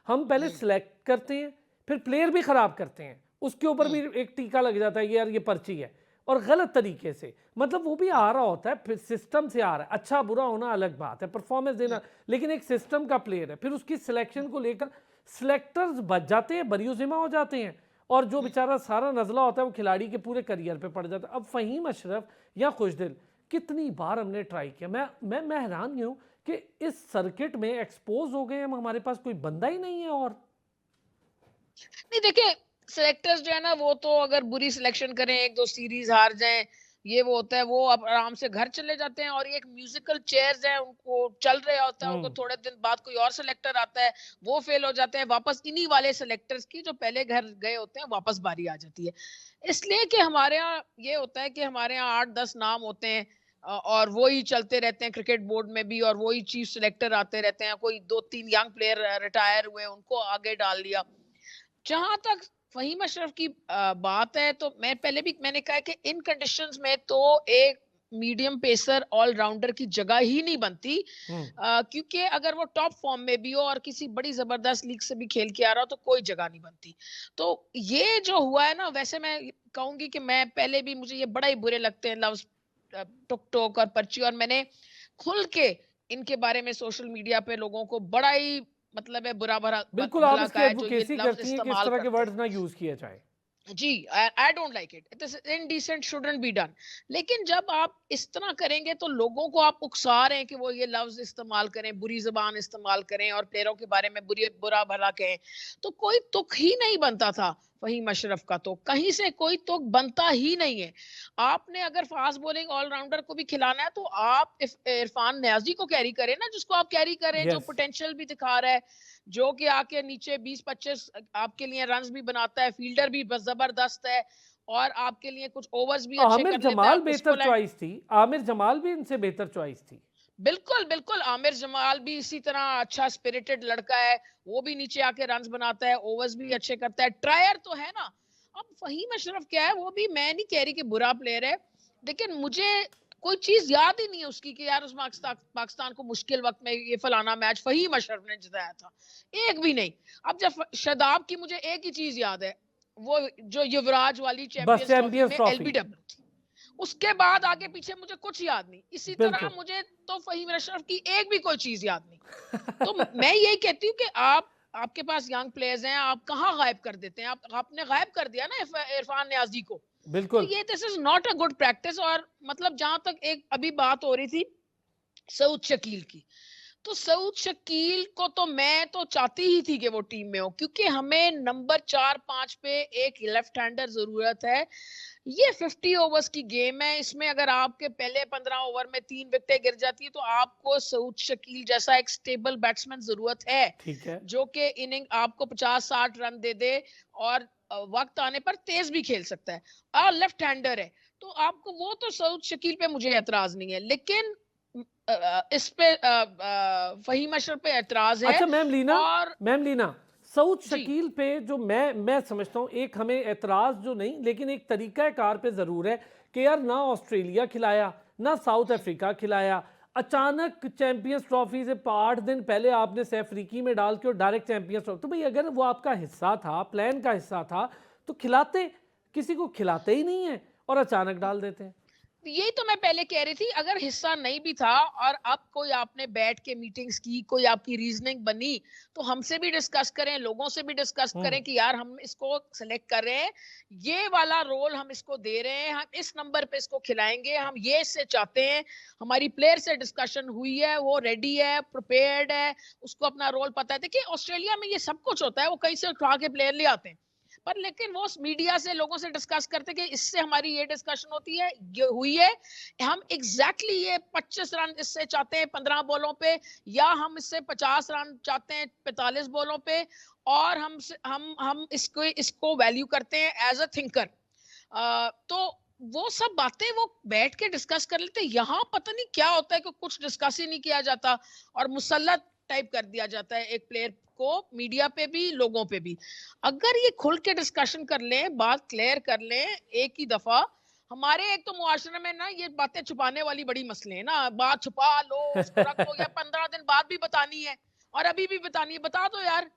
हम पहले सिलेक्ट करते हैं, फिर प्लेयर भी खराब करते हैं, उसके ऊपर भी एक टीका लग जाता है कि यार ये पर्ची है, और गलत तरीके से। मतलब वो भी आ रहा होता है, फिर सिस्टम से आ रहा है, अच्छा बुरा होना अलग बात है, परफॉर्मेंस देना, लेकिन एक सिस्टम का प्लेयर है, फिर उसकी सिलेक्शन को लेकर सिलेक्टर्स बच जाते हैं, बरियोजिमा हो जाते हैं, और जो बेचारा सारा नजला होता है वो खिलाड़ी के पूरे करियर पे पड़ जाता है। अब फ़हीम अशरफ या खुशदिल, कितनी बार हमने ट्राई किया, मैं हैरान ही हूँ कि इस सर्किट में एक्सपोज हो गए हम, हमारे पास कोई बंदा ही नहीं है। और नहीं देखिए, सिलेक्टर्स जो है ना वो तो अगर बुरी सिलेक्शन करें, एक दो सीरीज हार जाएं, ये वो होता है, वो अब आराम से घर चले जाते हैं। और ये एक म्यूजिकल चेयर्स है, उनको चल रहा होता है, उनको थोड़े दिन बाद कोई और सिलेक्टर आता है, वो फेल हो जाते हैं, वापस इन्हीं वाले सिलेक्टर्स की जो पहले घर गए होते हैं वापस बारी आ जाती है। इसलिए कि हमारे यहाँ ये होता है कि हमारे यहाँ 8-10 नाम होते हैं, और वो ही चलते रहते हैं क्रिकेट बोर्ड में भी, और वही चीफ सिलेक्टर आते रहते हैं। कोई 2-3 यंग प्लेयर रिटायर हुए, उनको आगे डाल दिया। जहां तक फहीम अशरफ की बात है, तो मैंने कहा कि इन कंडीशंस में तो एक मीडियम पेसर ऑलराउंडर की जगह ही नहीं बनती, क्योंकि अगर वो टॉप फॉर्म में भी हो और किसी बड़ी जबरदस्त लीग से भी खेल के आ रहा हो तो कोई जगह नहीं बनती। तो ये जो हुआ है ना, वैसे मैं कहूंगी कि मैं पहले भी, मुझे ये बड़ा ही बुरे लगते हैं लफ्ज टुक टोक और पर्ची, और मैंने खुल के इनके बारे में सोशल मीडिया पे लोगों को बड़ा ही, मतलब है, बुरा भला बिल्कुल आप भला इसकी कहा है जो ये एडवोकेसी लफ्ज करती हैं कि इस इस्तेमाल तरह के करते हैं। वर्ड्स ना यूज किया जाए। जी, I don't like it, it is indecent, shouldn't be done. लेकिन जब आप इस तरह करेंगे तो लोगों को आप उकसा रहे हैं कि वो ये लफ्ज इस्तेमाल करें, बुरी जबान इस्तेमाल करें और प्लेयरों के बारे में बुरा भला कहें, तो कोई तुक ही नहीं बनता था फहीम अशरफ का। तो कहीं से कोई तुक बनता ही नहीं है। आपने अगर फास्ट बॉलिंग ऑलराउंडर को भी खिलाना है तो आप इरफान नियाजी को कैरी करें ना, जिसको आप कैरी करें, जो यस, पोटेंशियल भी दिखा रहा है, जो कि आके नीचे 20-25 आपके लिए रन्स भी बनाता है, फील्डर भी बस जबरदस्त है, और आपके लिए कुछ ओवर्स भी अच्छे आमिर कर लेता है, जमाल आप उसको बेहतर लाए। चॉइस थी, आमिर जमाल भी इनसे बेहतर चॉइस थी। बिल्कुल बिल्कुल, आमिर जमाल भी इसी तरह अच्छा स्पिरिटेड लड़का है, वो भी नीचे आके रन्स बनाता है, ओवर्स भी अच्छे करता है, ट्रायर तो है ना। अब फहीम अशरफ क्या है, वो भी, मैं नहीं कह रही कि बुरा प्लेयर है, लेकिन मुझे कोई चीज याद ही नहीं है उसकी कि यार उस पाकिस्तान को मुश्किल वक्त में ये फलाना मैच फहीम अशरफ ने जिताया था, एक भी नहीं। अब जब शदाब की मुझे एक ही चीज याद है, वो जो युवराज वाली बस चैंपियंस ट्रॉफी चैंपियंस में ट्रॉफी। एलबीडब्ल्यू थी, उसके बाद आगे पीछे मुझे कुछ याद नहीं। इसी तरह बिल्कुल। मुझे तो फहीम अशरफ की एक भी कोई चीज याद नहीं। तो मैं यही कहती हूँ कि आप, आपके पास यंग प्लेयर्स हैं, आप कहाँ गायब कर देते हैं, आपने गायब कर दिया ना इरफान नियाजी को। तो बिल्कुल। ये, this is not a good practice. और मतलब जहां तक एक अभी बात हो रही थी सऊद शकील की, तो सऊद शकील को तो मैं तो चाहती ही थी कि वो टीम में हो, क्योंकि हमें नंबर 4-5 पे एक लेफ्ट हैंडर जरूरत है। ये 50 ओवर्स की गेम है, इसमें अगर आपके पहले 15 ओवर में 3 विकेटें गिर जाती है तो आपको सऊद शकील जैसा एक स्टेबल बैट्समैन जरूरत है, ठीक है। जो कि इनिंग आपको 50-60 रन दे दे, और वक्त आने पर तेज भी खेल सकता है, और लेफ्ट हैंडर है। तो आपको वो, तो सऊद शकील पे मुझे एतराज नहीं है, लेकिन इस पे फहीम अशरफ पे एतराज है। अच्छा मैम लीना, और मैम लीना, सऊद जी, शकील पे जो मैं समझता हूँ, एक हमें एतराज जो नहीं, लेकिन एक तरीका कार पे जरूर है कि यार ना ऑस्ट्रेलिया खिलाया, ना साउथ अफ्रीका खिलाया, अचानक चैंपियंस ट्रॉफी से 8 दिन पहले आपने सैफ अफ्रीकी में डाल के और डायरेक्ट चैंपियंस ट्रॉफी, तो भाई अगर वो आपका हिस्सा था, प्लान का हिस्सा था, तो खिलाते। किसी को खिलाते ही नहीं है और अचानक डाल देते हैं। यही तो मैं पहले कह रही थी, अगर हिस्सा नहीं भी था और अब कोई आपने बैठ के मीटिंग्स की, कोई आपकी रीजनिंग बनी, तो हमसे भी डिस्कस करें, लोगों से भी डिस्कस हम्म। करें कि यार हम इसको सेलेक्ट कर रहे हैं, ये वाला रोल हम इसको दे रहे हैं, हम इस नंबर पे इसको खिलाएंगे, हम ये इससे चाहते हैं। हमारी प्लेयर से डिस्कशन हुई है, वो रेडी है, प्रिपेयर्ड है, उसको अपना रोल पता है। देखिए ऑस्ट्रेलिया में ये सब कुछ होता है, वो कहीं से उठा के प्लेयर ले आते हैं, पर लेकिन वो मीडिया से लोगों से डिस्कस करते कि इससे हमारी ये डिस्कशन होती है, ये हुई है, हम एग्जैक्टली ये 25 रन इससे चाहते हैं 15 बॉलों पे, या हम इससे 50 रन चाहते हैं 45 बॉलों पे, और हम इसको इसको वैल्यू करते हैं एज अ थिंकर। तो वो सब बातें वो बैठ के डिस्कस कर लेते हैं। यहाँ पता नहीं क्या होता है कि कुछ डिस्कस ही नहीं किया जाता, और मुसल्लत टाइप कर दिया जाता है एक प्लेयर को, मीडिया पे भी, लोगों पे भी। अगर ये खुल के डिस्कशन कर लें, बात क्लियर कर लें एक ही दफा। हमारे एक तो मुआशरे में ना ये बातें छुपाने वाली बड़ी मसले है ना, बात छुपा लो, उसको रख लो, या 15 दिन बाद भी बतानी है और अभी भी बतानी है, बता दो यार।